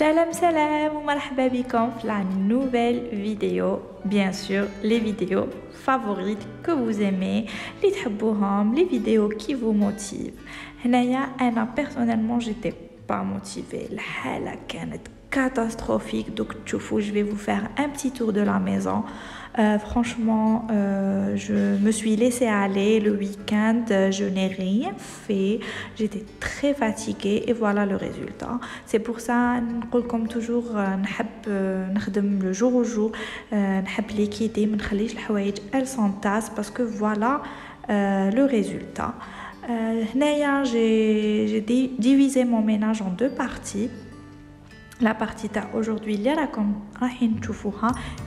Salam salam ou marhaba bikum pour la nouvelle vidéo. Bien sûr, les vidéos favorites que vous aimez, les تحبوهم, les vidéos qui vous motivent. هنايا أنا personnellement j'étais pas motivée. الحالة كانت catastrophique. Donc je vais vous faire un petit tour de la maison. Franchement, je me suis laissée aller le week-end, je n'ai rien fait, j'étais très fatiguée et voilà le résultat. C'est pour ça, comme toujours, نخدم le jour au jour, نحب l'équité, ما نخليش الحوايج elles s'entassent parce que voilà le résultat. هنايا j'ai divisé mon ménage en deux parties. La partie aujourd'hui,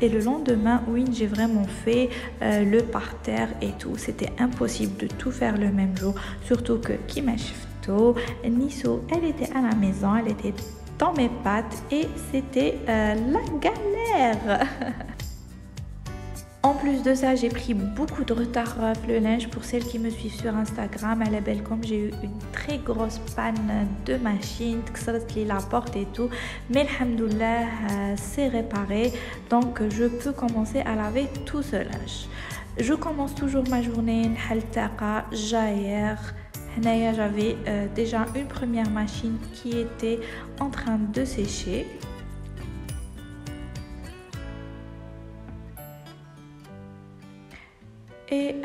et le lendemain, oui, j'ai vraiment fait le parterre et tout. C'était impossible de tout faire le même jour, surtout que Kimashifto, Niso, elle était à la maison, elle était dans mes pattes et c'était la galère. En plus de ça, j'ai pris beaucoup de retard le linge. Pour celles qui me suivent sur Instagram, à la belle comme j'ai eu une très grosse panne de machine, la porte et tout. Mais alhamdoulilah, c'est réparé. Donc, je peux commencer à laver tout ce linge. Je commence toujours ma journée, j'avais déjà une première machine qui était en train de sécher. Et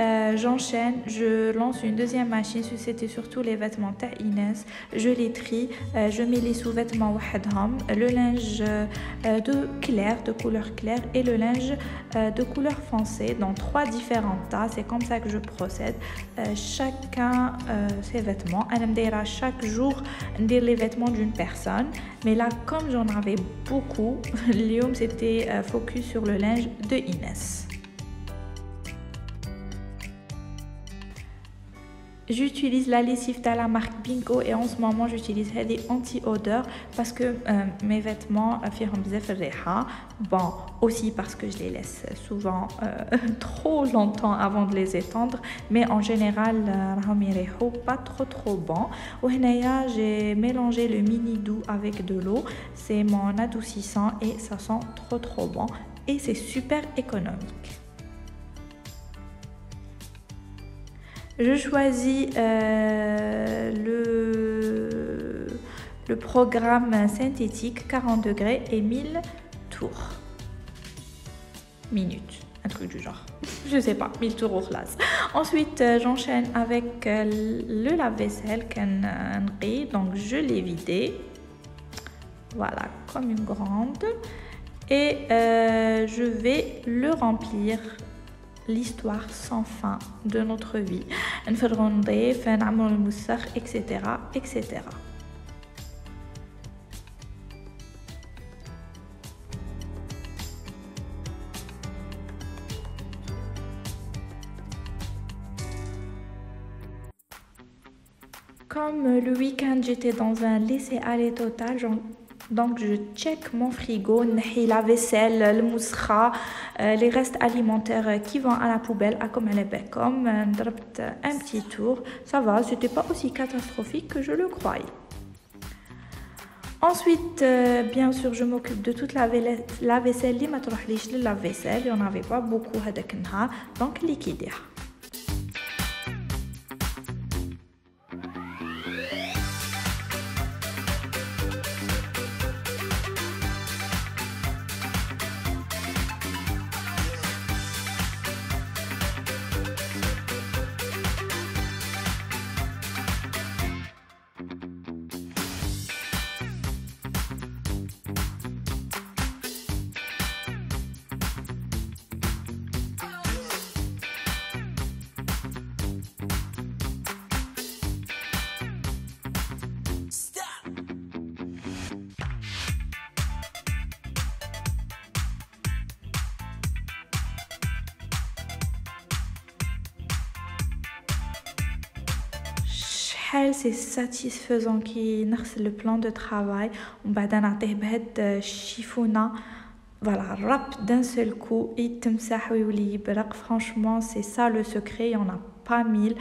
j'enchaîne, je lance une deuxième machine, c'était surtout les vêtements Inès, je les trie, je mets les sous-vêtements wahadhom, le linge de couleur claire et le linge de couleur foncée dans 3 différents tas. C'est comme ça que je procède. Chacun ses vêtements. Chaque jour, dire les vêtements d'une personne. Mais là, comme j'en avais beaucoup, Léum c'était focus sur le linge de Inès. J'utilise la lessive de la marque Binko et en ce moment j'utilise des anti-odeurs parce que mes vêtements bon, aussi parce que je les laisse souvent trop longtemps avant de les étendre, mais en général pas trop bon. J'ai mélangé le mini doux avec de l'eau, c'est mon adoucissant et ça sent trop bon et c'est super économique. Je choisis le programme synthétique 40 degrés et 1000 tours. Minutes, un truc du genre. Je sais pas, 1000 tours au classe. Ensuite, j'enchaîne avec le lave-vaisselle donc je l'ai vidé. Voilà, comme une grande. Et je vais le remplir. L'histoire sans fin de notre vie, etc. etc. Comme le week-end j'étais dans un laisser-aller total, donc je check mon frigo, la vaisselle, le moussra, les restes alimentaires qui vont à la poubelle, comme elle est comme un petit tour. Ça va, c'était pas aussi catastrophique que je le croyais. Ensuite, bien sûr, je m'occupe de toute la vaisselle, la vaisselle, il n'y en avait pas beaucoup, donc liquider. C'est satisfaisant qui le plan de travail on va d'un chiffona voilà rap d'un seul coup et franchement c'est ça le secret, il n'y en a pas 1000.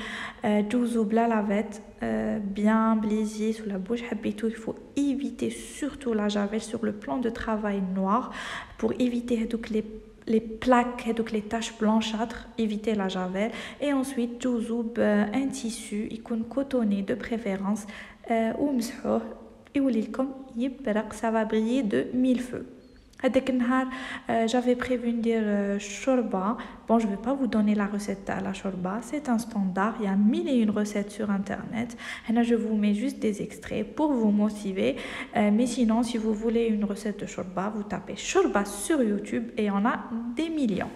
Jouzou bla lavette, bien blissé sous la bouche. Il faut éviter surtout la javel sur le plan de travail noir pour éviter donc les plaques, donc les taches blanchâtres, éviter la javel. Et ensuite, jouzou un tissu, il cotonné de préférence, ou msho, et ou l'ilkom yibrak, ça va briller de 1000 feux. J'avais prévu de dire shorba. Bon, je ne vais pas vous donner la recette à la shorba, c'est un standard, il y a 1001 recettes sur internet. Et là, je vous mets juste des extraits pour vous motiver. Mais sinon, si vous voulez une recette de shorba, vous tapez shorba sur YouTube et il y en a des millions.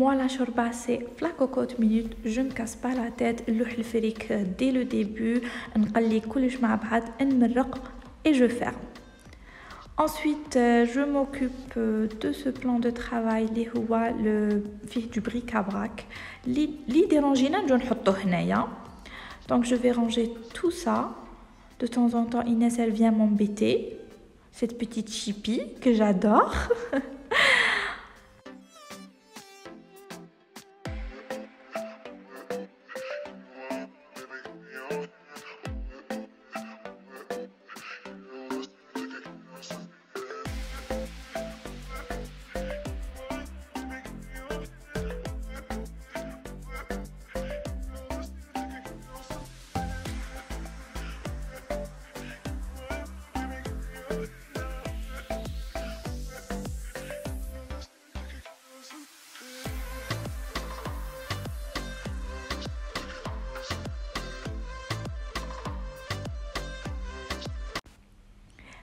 Moi, la shorba, c'est la cocotte minute. Je ne me casse pas la tête. Le fric dès le début. Et je ferme. Ensuite, je m'occupe de ce plan de travail. Le fil du bric-à-brac. Donc, je vais ranger tout ça. De temps en temps, Inès, elle vient m'embêter. Cette petite chipie que j'adore.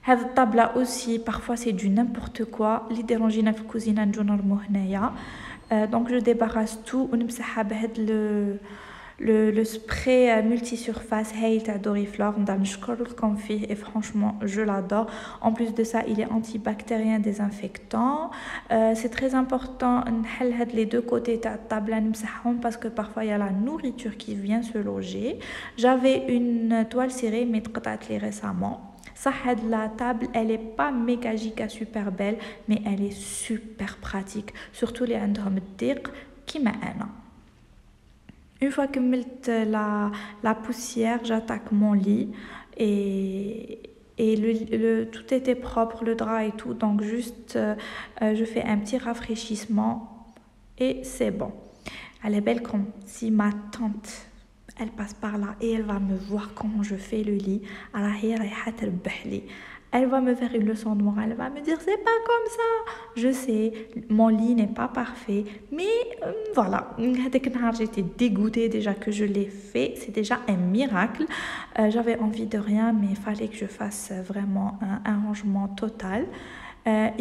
هذا الطابلة aussi parfois c'est du n'importe quoi اللي ديرونجينا في الكوزينه نجو نرمو هنايا. Donc je débarrasse tout ونمسحها بهذا le spray multisurface هايل تاع دوريفلور. نقدر نشكر لكم فيه et franchement je l'adore. En plus de ça il est antibactérien, désinfectant. C'est très important نحل هاد les deux côtés تاع الطابلة نمسحهم parce que parfois il y a la nourriture qui vient se loger. J'avais une toile cirée mais تقطعت لي récemment. Ça, la table, elle est pas méga giga super belle, mais elle est super pratique. Surtout les عندهم الضيق كيما أنا. Une fois que la poussière, j'attaque mon lit et tout était propre, le drap et tout. Donc juste, je fais un petit rafraîchissement et c'est bon. Elle est belle comme si ma tante... Elle passe par là et elle va me voir comment je fais le lit. Elle va me faire une leçon de morale. Elle va me dire c'est pas comme ça. Je sais, mon lit n'est pas parfait. Mais voilà, j'étais dégoûtée déjà que je l'ai fait. C'est déjà un miracle. J'avais envie de rien, mais il fallait que je fasse vraiment un rangement total.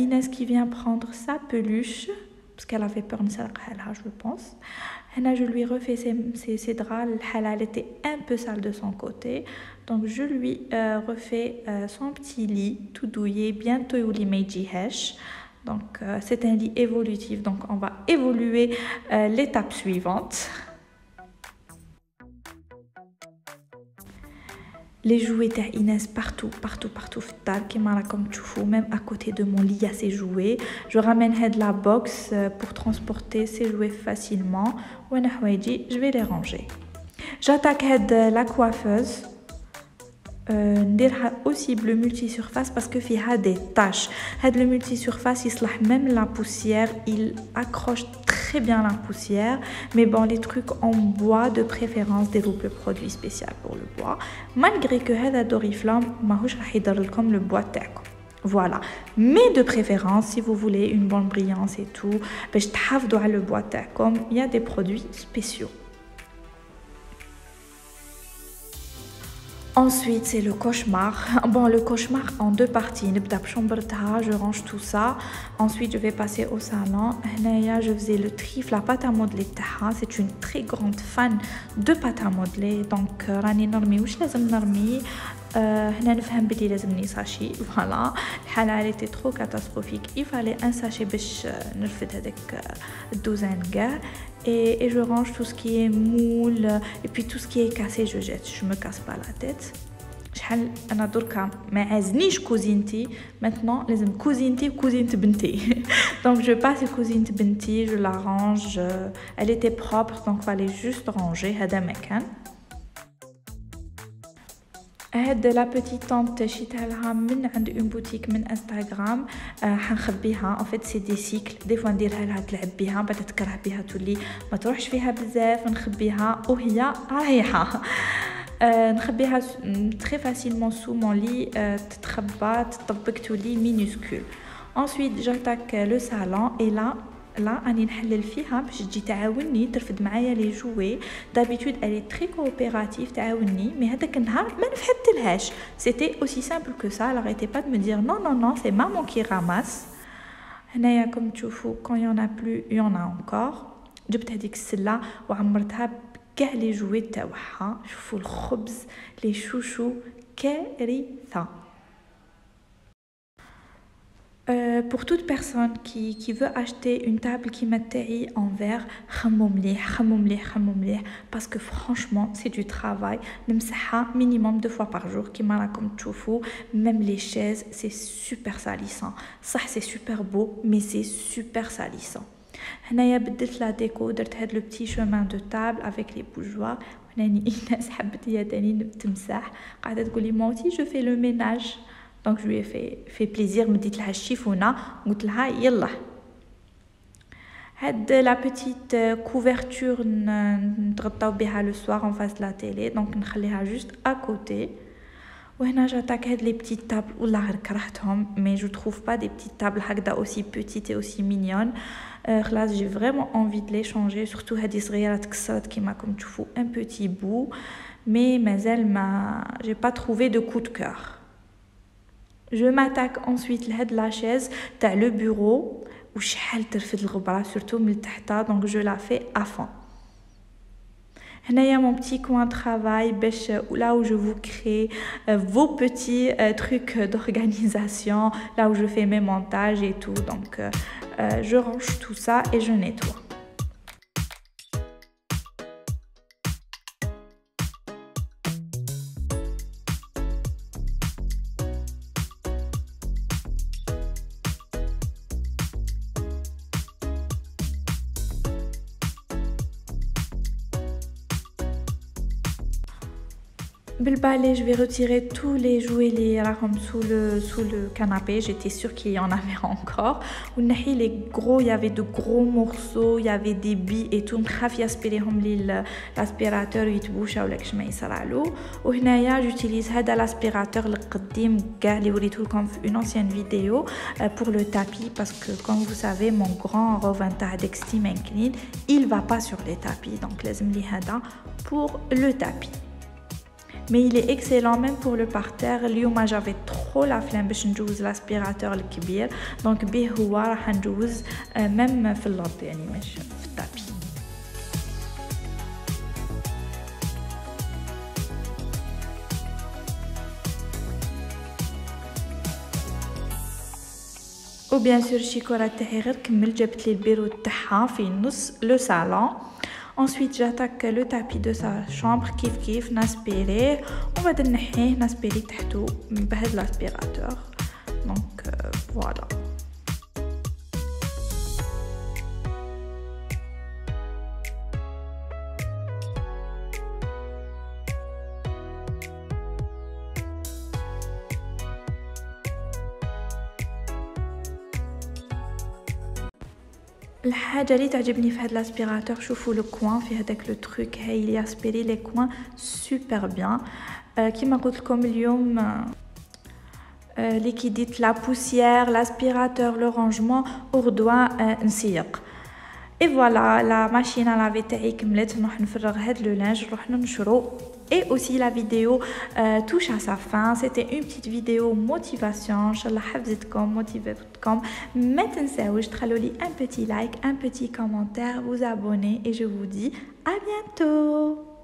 Inès qui vient prendre sa peluche. Parce qu'elle avait peur de ça, je pense. Je lui refais ses draps. Elle était un peu sale de son côté. Donc je lui refais son petit lit tout douillet. Bientôt il y meiji hesh. Donc c'est un lit évolutif. Donc on va évoluer l'étape suivante. Les jouets تاع Inès partout في الدار كيما راكم تشوفوا. Même à côté de mon lit il y a ses jouets. Je ramène la box pour transporter ses jouets facilement. وانا حوايجي je vais les ranger. J'attaque la coiffeuse. نديرها aussi bleu multisurface parce que فيها des taches. Le multisurface يصلح même la poussière, il accroche très bien la poussière. Mais bon, les trucs en bois de préférence, développe le produit spécial pour le bois. Malgré que هذا دوريفلام ماهوش راح يضر لكم le bois تاعكم. Voilà. Mais de préférence, si vous voulez une bonne brillance et tout, باش تحافظوا على le bois تاعكم, il y a des produits spéciaux. Ensuite, c'est le cauchemar. Bon, le cauchemar en deux parties. Je range tout ça. Ensuite, je vais passer au salon. Là, je faisais le trifle, la pâte à modeler. C'est une très grande fan de pâte à modeler. Donc, rani normi, ouch lazem normi. هنا نفهم بلي لازمني ساشي. Voilà. الحالة elle était trop catastrophique. Il fallait un sachet باش نرفد هذاك الدوزان كاع. Et je range tout ce qui est moule et puis tout ce qui est cassé je jette, je me casse pas la tête. شحال انا دركا ما عازنيش كوزينتي maintenant لازم كوزينتي وكوزينة بنتي. Donc je passe كوزينة بنتي, je la range, elle était propre donc fallait juste ranger. هذا مكان. هاد لا بيتيت طونط شيتها لها من عند اون بوتيك من انستغرام. حنخبيها ان فيت سي دي سيكل دي فوا نديرها لها تلعب بها بعد تكره بها تولي ما تروحش فيها بزاف. نخبيها وهي رايحه. نخبيها تري فاسيلمون سو مون لي, تتخبى تطبق تولي مينوسكول. ensuite j'attaque le salon et là راني نحلل فيها باش تجي تعاوني ترفد معايا لي جوي. d'habitude elle est très coopérative تعاوني, mais هذاك النهار ما نفحتلهاش. c'était aussi simple que ça. elle arrêtait pas de me dire non non non c'est maman qui ramasse. هنايا comme تشوفوا quand il y en a plus il y en a encore. جبت هذيك السله وعمرتها بكاع لي جوي تاعها. شوفوا الخبز لي شوشو كارثه. Pour toute personne qui veut acheter une table qui m'attaille en verre, خمو مليح parce que franchement c'est du travail. نمسحها minimum 2 fois par jour كيما راكم تشوفوا. même les chaises c'est super salissant. صح c'est super beau mais c'est super salissant. هنايا بدلت لا ديكو, درت هاد لو بتي chemin de table avec les bougeoirs. هناني ايناس حبت هي تاني تمسح, قاعده تقول لي مونتي je fais le ménage. Donc je lui ai fait plaisir, me dit لها الشيفونه, قلت لها يلا. هاد la petite couverture نتغطاو بها le soir en face de la télé, donc نخليها juste à côté. وهنا j'attaque هاد les petites tables والله غير كرهتهم, mais je trouve pas des petites tables هكذا aussi petites et aussi mignonnes. خلاص j'ai vraiment envie de les changer, surtout هادي صغيره تكسرت كيما راكم تشوفوا un petit bout, mais مازال ما j'ai pas trouvé de coup de cœur. Je m'attaque ensuite à la chaise تاع le bureau وشحال ترفد الغبره surtout من تحتها, donc je la fais à fond. هنايا mon petit coin de travail باش là où je vous crée vos petits trucs d'organisation, là où je fais mes montages et tout. Donc je range tout ça et je nettoie. بالbalai, je vais retirer tous les jouets les sous le canapé. J'étais sûre qu'il y en avait encore. Les gros, il y avait de gros morceaux, il y avait des billes et tout. Je aspirer l'aspirateur يتبوشا ولا كش ما يصرالو. وهنايا j'utilise هذا l'aspirateur القديم كاع اللي وريتهولكم في une ancienne vidéo pour le tapis, parce que comme vous savez mon grand Rovin تاع Dextim Clean il va pas sur les tapis, donc لازم لي هذا pour le tapis. Mais il est excellent même pour le parterre. اليوم j'avais trop la flemme باش نجوز l'aspirateur الكبير, donc به هو راح نجوز même في الارض يعني مش في التابي. وبيان سور الشيكوره تاعي غير كمل, جبت لي البيرو تاعها في نص لو صالون. Ensuite, j'attaque le tapis de sa chambre, kif, n'aspirer. On va نحيه n'aspirer تحته بهذا l'aspirateur. Donc voilà. الحاجه اللي تعجبني في هذا الاسبيراتور, شوفوا لو كوان في هذاك لو تروك هاي لي اسبيري لي كوان سوبر بيان. كيما قلت لكم اليوم لي كي ديت لا بوسيير l'aspirateur لو رانجمون وغدوه نسيق. اي فوالا لا ماشينه لافي تاعي كملت. نروح نفرغ هاد لو لانج, نروح ننشرو Et aussi la vidéo touche à sa fin. C'était une petite vidéo motivation. Inch'Allah حفزتكم motivetكم. ما تنساوش تخلوا لي un petit like, un petit commentaire, vous abonner et je vous dis à bientôt.